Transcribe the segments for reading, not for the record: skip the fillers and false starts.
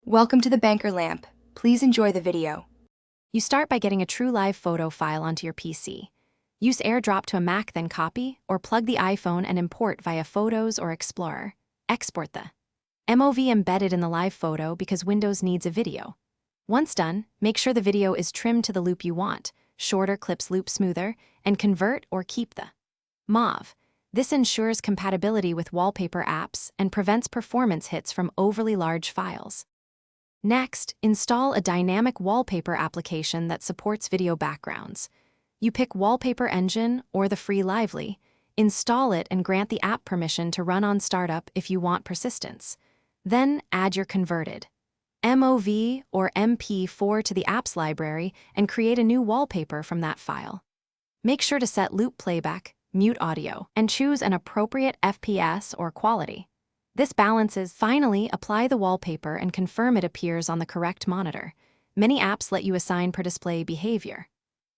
Welcome to the Banker Lamp. Please enjoy the video. You start by getting a true live photo file onto your PC. Use AirDrop to a Mac, then copy, or plug the iPhone and import via Photos or Explorer. Export the MOV embedded in the live photo because Windows needs a video. Once done, make sure the video is trimmed to the loop you want. Shorter clips loop smoother, and convert or keep the MOV. This ensures compatibility with wallpaper apps and prevents performance hits from overly large files. Next, install a dynamic wallpaper application that supports video backgrounds. You pick Wallpaper Engine or the free Lively, install it and grant the app permission to run on startup if you want persistence. Then add your converted MOV or MP4 to the apps library and create a new wallpaper from that file. Make sure to set loop playback, mute audio, and choose an appropriate FPS or quality. This balances. Finally, apply the wallpaper and confirm it appears on the correct monitor. Many apps let you assign per display behavior.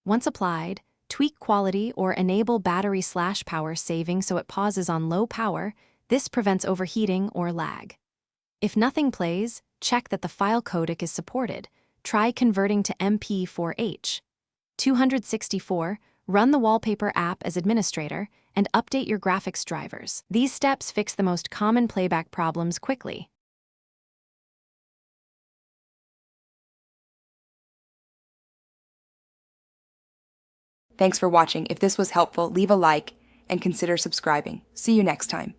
Once applied, tweak quality or enable battery/power saving so it pauses on low power. This prevents overheating or lag. If nothing plays, check that the file codec is supported. Try converting to MP4H. 264. Run the Wallpaper app as administrator, and update your graphics drivers. These steps fix the most common playback problems quickly. Thanks for watching. If this was helpful, leave a like and consider subscribing. See you next time.